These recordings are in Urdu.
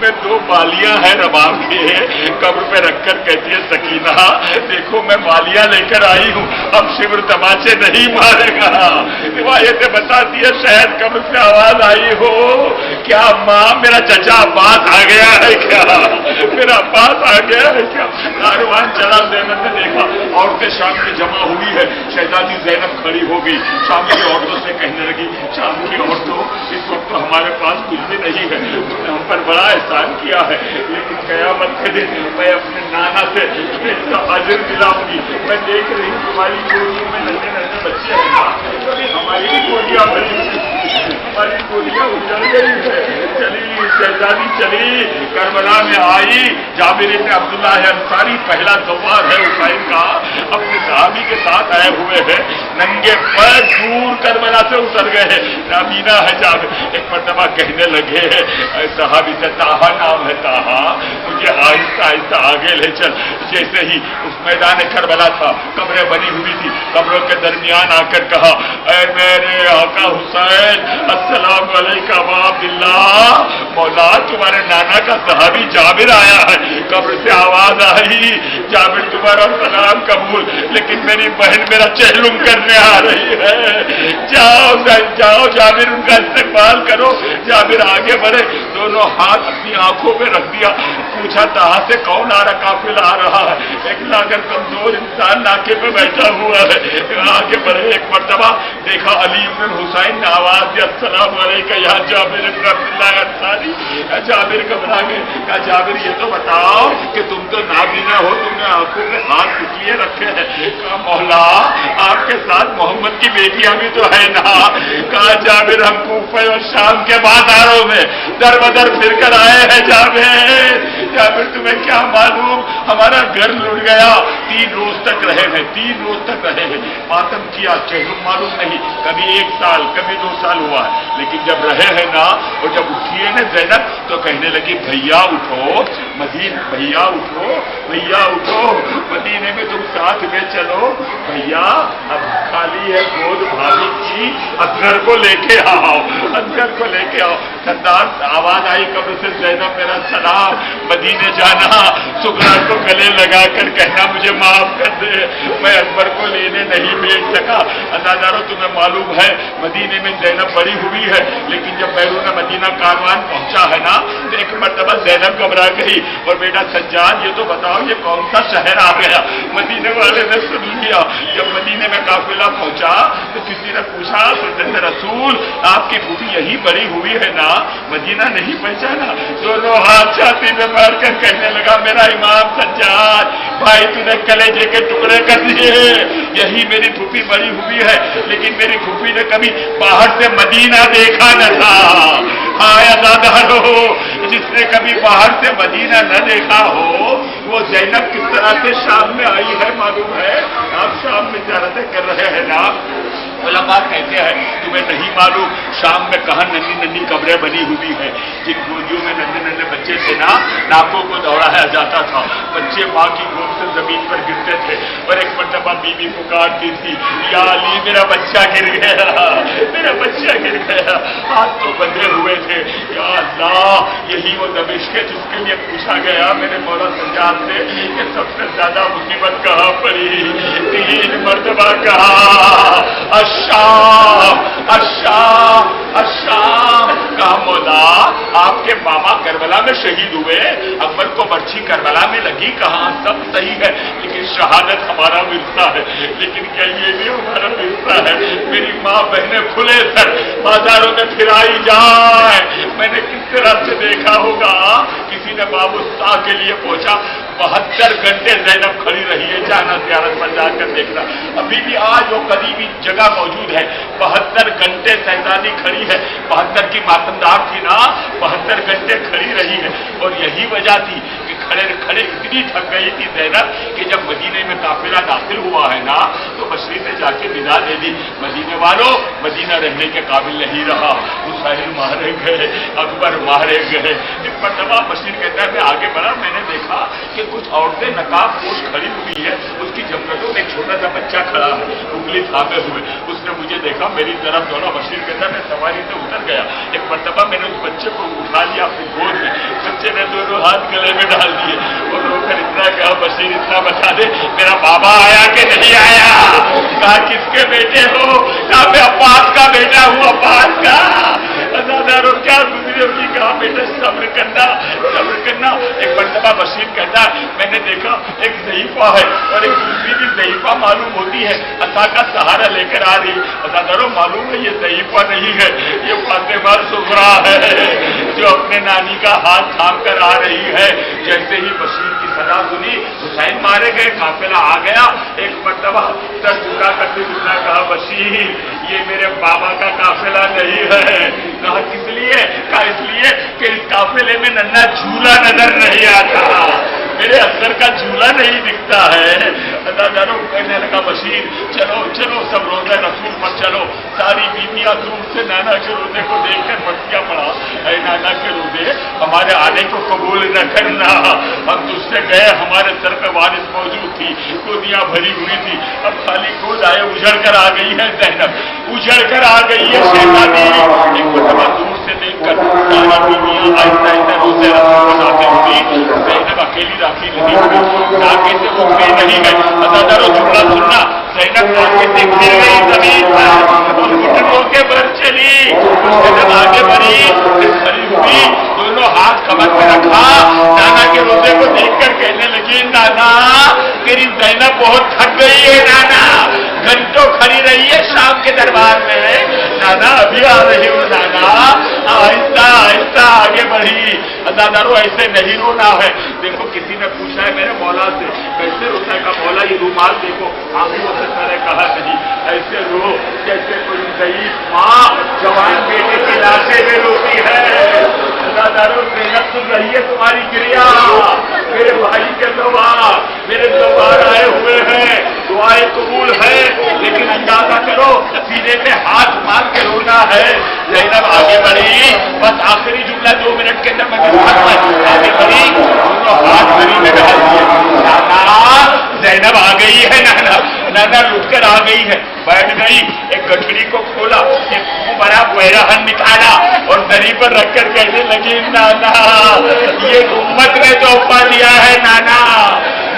میں دو بالیاں ہیں رباب کے قبر پہ رکھ کر کہتی ہے سکینہ دیکھو میں بالیاں لے کر آئی ہوں، اب شبر تماچے نہیں مارے گا۔ روایتیں بتاتی ہے شاید قبر سے آواز آئی ہو کیا ماں میرا چچا عباس آ گیا ہے کیا، میرا عباس آ گیا ہے کیا۔ کاروان چلا، زینب نے دیکھا عورتیں شام کی جمع ہوئی ہے، شہزادی زینب کھڑی ہو گئی، شام کی عورتوں سے کہنے لگی شام کی عورتوں اس وقت تو ہمارے پاس کچھ بھی نہیں ہے، اس نے ہم پر بڑا احسان کیا ہے، لیکن قیامت کے دن میں اپنے نانا سے اس کا اجر دلاؤں گی۔ میں دیکھ رہی ہوں تمہاری گودیوں میں ننھے ننھے بچے ہیں، ہماری بھی گودیاں بڑی، ہماری گودیاں اجڑ گئی ہے۔ چلی شہزادی چلی، کربلا میں آئی، جابر بن عبداللہ انصاری پہلا زوار ہے حسین کا، اپنے صحابی کے ساتھ آئے ہوئے ہیں، ننگے پیر دور کربلا سے اتر گئے، نابینا ہے جابر۔ ایک مرتبہ کہنے لگے صحابی سے طاہا نام ہے طاہا، مجھے آہستہ آہستہ آگے لے چل۔ جیسے ہی اس میدان کربلا تھا، قبریں بنی ہوئی تھی، قبروں کے درمیان آ کر کہا اے میرے آقا حسین السلام علیکم عبداللہ، مولا تمہارے نانا کا صحابی جابر آیا ہے۔ قبر سے آواز آئی جابر تمہارا سلام قبول، لیکن میری بہن میرا چہلم کرنے آ رہی ہے، جاؤ جاؤ جابر ان کا استقبال کرو۔ جابر آگے بڑھے، دونوں ہاتھ اپنی آنکھوں پہ رکھ دیا، پوچھا کہاں سے کون آ رہا، قافلہ آ رہا ہے، ایک لاگر کمزور انسان ناکے پہ بیٹھا ہوا ہے۔ آگے بڑھے، ایک مرتبہ دیکھا علی بن حسین نے آواز دی السلام علیکم یا جابر بن عبداللہ انصاری۔ جابر گھبرا گئے، کہا جابر یہ تو بتاؤ کہ تم تو نابینا ہو، تم نے آنکھوں میں ہاتھ کس لیے رکھے ہیں؟ کہا مولا آپ کے ساتھ محمد کی بیٹیاں بھی تو ہے نا۔ کہا جابر ہم کوفہ اور شام کے بازاروں میں در بدر پھر کر آئے ہیں جابر۔ جابر تمہیں کیا معلوم ہمارا گھر لٹ گیا، 3 روز تک رہے ہیں، 3 روز تک رہے ہیں، ماتم کیا، چہلم معلوم نہیں، کبھی 1 سال کبھی 2 سال ہوا ہے، لیکن جب رہے ہیں نا، اور جب اٹھی ہے نا زینب تو کہنے لگی بھیا اٹھو مدینہ، بھیا اٹھو، بھیا اٹھو مدینے میں تم ساتھ میں چلو، بھیا اب خالی ہے گود بھابھی کی، اصغر کو لے کے آؤ، اصغر کو لے کے آؤ۔ سردار آواز آئی قبر سے زینب میرا سلام، مدینے جانا، سغرا کو گلے لگا کر کہنا مجھے معاف کر دے، میں اکبر کو لینے نہیں بھیج سکا۔ ادادارو تمہیں معلوم ہے مدینے میں زینب بڑی ہوئی ہے، لیکن جب بیرون مدینہ کاروان پہنچا ہے نا تو ایک مرتبہ زینب گھبرا گئی، اور بیٹا سجاد یہ تو بتاؤ یہ کون سا شہر آ گیا؟ مدینے والے نے سن لیا۔ جب مدینے میں قافلہ پہنچا تو کسی نے پوچھا سلطان رسول آپ کی پھوپھی یہی بڑی ہوئی ہے نا، مدینہ نہیں پہچانا؟ دونوں ہاتھ چھاتی میں مار کر کہنے لگا میرا امام سجاد بھائی تو نے کلیجے کے ٹکڑے کر دیے، یہی میری پھوپھی بڑی ہوئی ہے، لیکن میری پھوپھی نے کبھی باہر سے مدینہ دیکھا نہ تھا۔ ہائے عزادارو، جس نے کبھی باہر سے مدینہ نہ دیکھا ہو وہ زینب کس طرح سے شام میں آئی ہے معلوم ہے؟ آپ شام میں زیارتیں کر رہے ہیں نا، علماء کہتے ہیں تمہیں نہیں معلوم شام میں کہاں ننھی ننھی قبریں بنی ہوئی ہیں، جن گودیوں میں ننھے ننھے بچے تھے نا، ناکوں کو دوڑایا جاتا تھا، بچے ماں کی گود سے زمین پر گرتے تھے، اور ایک مرتبہ بیوی پکارتی تھی یا علی میرا بچہ گر گیا، میرا بچہ گر گیا، ہاتھ تو بندھے ہوئے تھے، یا اللہ یہی وہ دمشق ہے جس کے لیے پوچھا گیا میرے مولا سجاد سے کہ سب سے زیادہ مصیبت کہاں پڑی؟ 3 مرتبہ کہا الشام الشام الشام۔ کہا مولا آپ کے ماما کربلا میں شہید ہوئے، اکبر کو برچھی کربلا میں لگی، کہاں سب صحیح ہے، لیکن شہادت ہمارا ورثہ ہے، لیکن کیا یہ بھی ہمارا ورثہ ہے؟ میری ماں بہنیں کھلے سر بازاروں میں پھرائی جائے، میں نے کس طرح سے دیکھا ہوگا؟ کسی نے باب السا کے لیے پوچھا، 72 گھنٹے زینب کھڑی رہی ہے، جانا زیارت پر جا کر دیکھنا، ابھی بھی آج وہ قریبی جگہ موجود ہے، 72 گھنٹے شہزادی کھڑی ہے، 72 کی ماتمدار تھی نا، 72 گھنٹے کھڑی رہی ہے، اور یہی وجہ تھی کہ کھڑے کھڑے اتنی تھک گئی تھی زینب کہ جب مدینے میں قافلہ داخل ہوا ہے نا تو مشرق نے جا کے ندا دے دی مدینے والوں مدینہ رہنے کے قابل نہیں رہا، حسین مارے گئے، اکبر مارے گئے۔ ایک مرتبہ مشرق کہتا ہے میں آگے بڑھا، میں نے دیکھا کہ کچھ عورتیں نقاب پوش کھڑی ہوئی ہے، اس کی جمکٹوں میں ایک چھوٹا سا بچہ کھڑا ہے انگلی تھامے ہوئے. اس نے مجھے دیکھا، میری طرف دوڑا. بشیر کہتا میں سواری سے اتر گیا. ایک مرتبہ میں نے اس بچے کو اٹھا لیا اپنی گود میں. بچے نے دونوں ہاتھ گلے میں ڈال دیے اور رو کر اتنا کہا، بشیر اتنا بتا دے میرا بابا آیا کہ نہیں آیا؟ کہا کس کے بیٹے ہو؟ کہا میں عباس کا بیٹا ہوں. عباس کا ازاداروں کیا گزری ہوگی؟ کہا بیٹا صبر کرنا صبر کرنا. ایک مرتبہ بشیر کہتا میں نے دیکھا ایک ضعیفہ ہے اور ایک دوسری بھی ضعیفہ معلوم ہوتی ہے، عصا کا سہارا لے کر آ رہی. ازاداروں معلوم ہے یہ ضعیفہ نہیں ہے، یہ فاطمہ صغریٰ ہے جو اپنے نانی کا ہاتھ تھام کر آ رہی ہے. جیسے ہی بشیر کی صدا سنی حسین مارے گئے، قافلہ آ گیا. ایک مرتبہ سر جھکا کر دوسرا کہا بشیر یہ میرے بابا کا قافلہ نہیں ہے. کہا کس لیے؟ کہا اس لیے کہ اس قافلے میں ننا جھولا نظر نہیں آتا، میرے اثر کا جھولا نہیں دکھتا ہے. ازاداروں کہنے لگا بشیر چلو چلو سب روزہ رسول پر چلو. ساری بیویاں دور سے نانا کے روزے کو دیکھ کر بستیاں پڑا، اے نانا کے روزے ہمارے آنے کو قبول نہ کرنا، ہم تجھ سے گئے، ہمارے سر پہ وارث موجود تھی، گودیاں بھری ہوئی تھی، اب خالی گود آئے. اجڑ کر آ گئی ہے زینب، اجڑ کر آ گئی ہے شہزادی. ایک مرتبہ دور سے دیکھ کر ساری بیویاں آہستہ آہستہ روزے رسول بناتے ہوئی. زینب اکیلی داخل نہیں ہوئی، آگے سے اٹھتی نہیں ہے. ازاداروں جملہ سننا، زینب آگے سے گر گئی زمین پر اور گھٹنوں کے بل چلی. زینب آگے بڑھی، کھڑی ہوئی، دونوں ہاتھ کمر پہ رکھا. نانا کے روزے کو دیکھ کر کہنے لگی نانا تیری زینب بہت تھک گئی ہے، نانا گھنٹوں کھڑی رہی ہے شام کے دربار میں، نانا ابھی آ رہی ہوں. نانا آہستہ آہستہ آگے بڑھی. ازاداروں ایسے نہیں رونا ہے. دیکھو کسی نے پوچھا ہے میرے مولا سے کیسے روتا ہے؟ کا مولا یہ رومال دیکھو آنکھوں سے. میں نے کہا نہیں، ایسے رو جیسے کوئی ضعیف ماں جوان بیٹے کے لاتے میں روتی ہے. ازاداروں محنت سن رہی ہے تمہاری گریا. میرے بھائی کے دوبار میرے دوبار آئے ہوئے ہیں، دعائیں قبول ہے، لیکن اندازہ کرو سینے پہ ہاتھ مار کے رونا ہے. زینب آگے بڑھی، بس آخری جملہ 2 منٹ کے اندر میں آگے بڑھی، دونوں ہاتھ بری میں ڈال دیے. نانا زینب آ گئی ہے، نانا نانا لٹ کر آ گئی ہے. بیٹھ گئی، ایک گٹھڑی کو کھولا، ایک بڑا پیرہن نکالا اور دری پر رکھ کر کہنے لگی نانا یہ امت نے تحفہ دیا ہے. نانا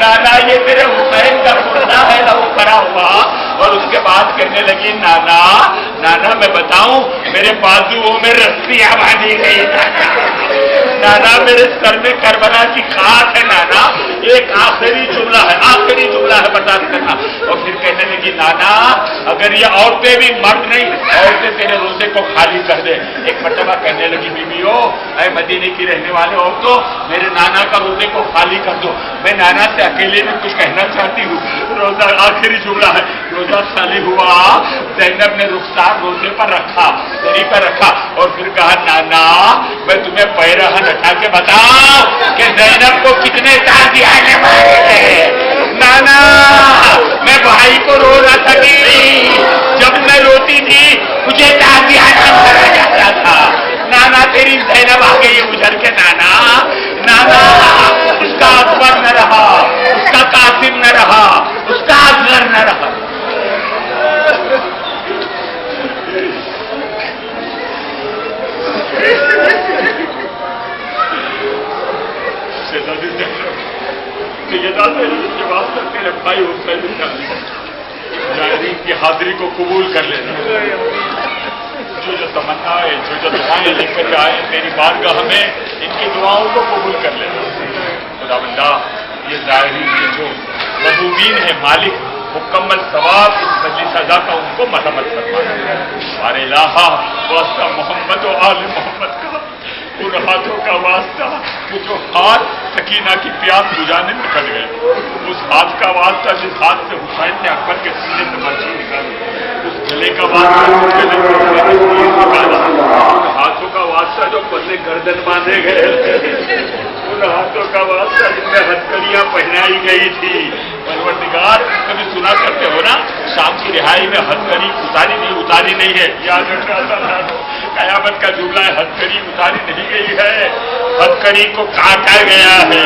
نانا یہ میرے حسین کا مردہ ہے نا وہ کرا ہوا. اور اس کے بعد کہنے لگی نانا نانا میں بتاؤں میرے بازوؤں میں رسیاں باندھی گئی. نانا میرے سر میں کربلا کی خاک ہے. نانا ایک آخری جملہ ہے، آخری جملہ ہے برداشت کرنا. اور پھر کہنے لگی نانا اگر یہ عورتیں بھی مرد نہیں، عورتیں تیرے روزے کو خالی کر دے. ایک مرتبہ کہنے لگی بیویو اے مدینے کی رہنے والے عورتوں میرے نانا کا روزے کو خالی کر دو، میں نانا سے اکیلے میں کچھ کہنا چاہتی ہوں. روزہ آخری جملہ ہے. روزہ خالی ہوا، زینب نے رخسار روزے پر رکھا، دری پر رکھا اور پھر کہا نانا میں تمہیں پیرہن ہٹا کے بتاؤں کہ زینب کو کتنے تازیانے مارے ہیں. نانا میں بھائی کو رو نہ سکی، جب میں روتی تھی مجھے تازیانہ مارا جاتا تھا. نانا تیری زینب آ گئی اجڑ کے. نانا نانا اس کا اکبر نہ رہا، اس کا قاسم نہ رہا، اس کا اصغر نہ رہا. تیرے بھائی حسین کی حاضری کو قبول کر لینا. جو تمنا ہے، جو دعائیں لکھ کر آئے تیری بارگاہ میں، ان کی دعاؤں کو قبول کر لینا. خدا بندہ یہ ظاہری کے جو مظلومین ہیں مالک مکمل ثواب اس بدلی سزا کا ان کو مرحمت فرمانا. اور الہا واسطہ محمد و آل محمد کا ان ہاتھوں کا واسطہ کہ جو ہاتھ سکینہ کی پیاس بجانے میں کٹ گئے، اس ہاتھ کا واسطہ جس ہاتھ سے حسین نے اکبر کے سینے سے مرچی نکالی، اس گلے کا واسطہ جس گلے سے تیر نکالا، ان ہاتھوں کا واسطہ جو پلے گردن باندھے گئے، ان ہاتھوں کا واسطہ جن میں ہتھکڑیاں پہنائی گئی تھی. پروردگار کبھی سنا کرتے ہو نا شام کی رہائی میں ہتھکڑی اتاری نہیں ہے. یاد رکھنا قیامت کا جملہ ہے، ہتھکڑی اتاری نہیں گئی ہے، ہتھکڑی کو کاٹا گیا ہے.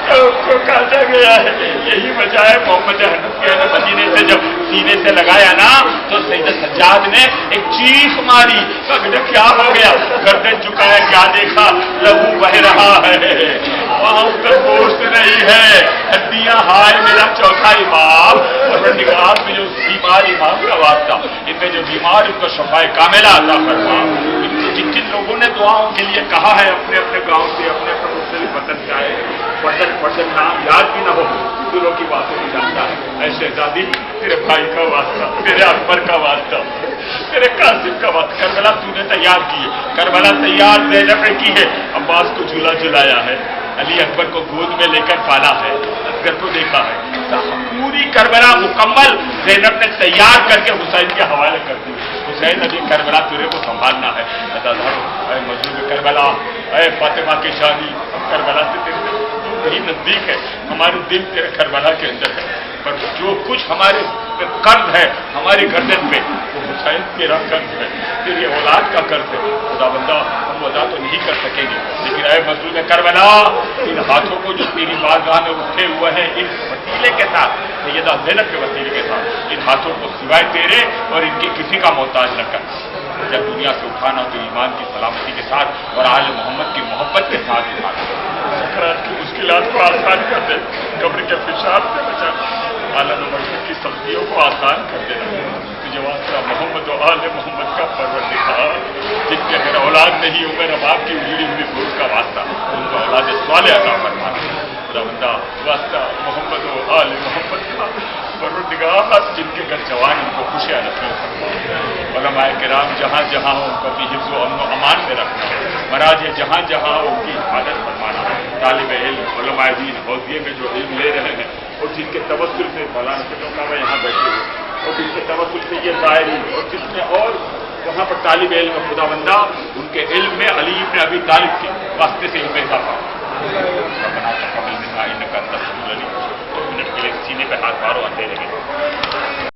تو اس کو کاٹا گیا ہے. یہی وجہ ہے محمد حنفیہ نے مدینے سے جب سینے سے لگایا نا تو سیدنا سجاد نے ایک چیخ ماری. بیٹا کیا ہو گیا؟ گردن جھکایا, کیا دیکھا؟ لہو بہ رہا ہے, وہاں اس کا گوشت نہیں ہے, ہڈیاں. ہائے میرا چوتھا امام. پروردگار میں جو بیمار امام کا واسطہ, ان میں جو بیمار ان کو شفائے کاملہ عطا فرما. جن جن لوگوں نے دعاؤں کے لیے کہا ہے اپنے اپنے گاؤں سے, اپنے اپنے مختلف وطن سے آئے, وطن نام یاد بھی نہ ہو, دلوں کی باتوں کو جانتا ہے. اے شہزادی, تیرے بھائی کا واسطہ, تیرے اکبر کا واسطہ, تیرے قاسم کا واسطہ, کربلا تو نے تیار کی ہے, کربلا تیار زینب نے کی ہے, عباس کو جھولا جھلایا ہے, علی اکبر کو گود میں لے کر پالا ہے, اصغر کو دیکھا ہے. پوری کربلا مکمل زینب نے تیار کر کے حسین کے حوالے کر دی. حسین ابھی کربلا تیرے کو سنبھالنا ہے. اے مظلوم کربلا, اے فاطمہ کی شادی, کربلا سے تیرے ہی نزدیک ہے, ہمارے دل تیرے کربلا کے اندر ہے, پر جو کچھ ہمارے قرض ہے ہماری گردن پہ وہ حسین تیرا قرض ہے, تیری اولاد کا قرض ہے. خدا بندہ ہم ادا تو نہیں کر سکیں گے, لیکن اے مظلوم کربلا, ان ہاتھوں کو جو تیری بارگاہ میں اٹھے ہوئے ہیں ان وسیلے کے ساتھ, سیدہ زینب کے وسیلے کے ساتھ, ان ہاتھوں کو سوائے تیرے اور ان کی کسی کا محتاج نہ کر. جب دنیا سے اٹھانا تو ایمان کی سلامتی کے ساتھ اور آل محمد کی محبت کے ساتھ اٹھانا. سکرات کی مشکلات کو آسان کر دے, قبر کے پیشاب سے بچا, عالم محمد کی سختیوں کو آسان کر دینا. تجھے واسطہ محمد و آل محمد کا پروردگار, جن کے اگر اولاد نہیں ہو میرا باپ کی اجڑی ہوئی گھوڑ کا واسطہ, ان کو اولاد صالح عطا فرمانا. خدا بندہ واسطہ محمد و آل محمد کا پروردگار, جن کے گھر جوان ان کو خوشیاں نصیب فرما. علماء کرام جہاں جہاں ہو ان کو اپنی حفظ و امن و امان میں رکھنا, مراج جہاں جہاں ہو ان کی حفاظت فرمانا. طالب علم علماء دین حوضیے میں جو علم لے رہے ہیں اور جن کے توسل سے مولانا فضل اللہ یہاں بیٹھے ہوئے, اور جن کے توسل سے یہ ظاہری, اور جس میں اور وہاں پر طالب علم خدا بندہ ان کے علم میں علی ابن ابی طالب کے واسطے سے علم اضافہ. بنا قبل نہ انکا انت السمیع العلیم. 2 منٹ کے لیے سینے پہ ہاتھ مارو, اندھیرے میں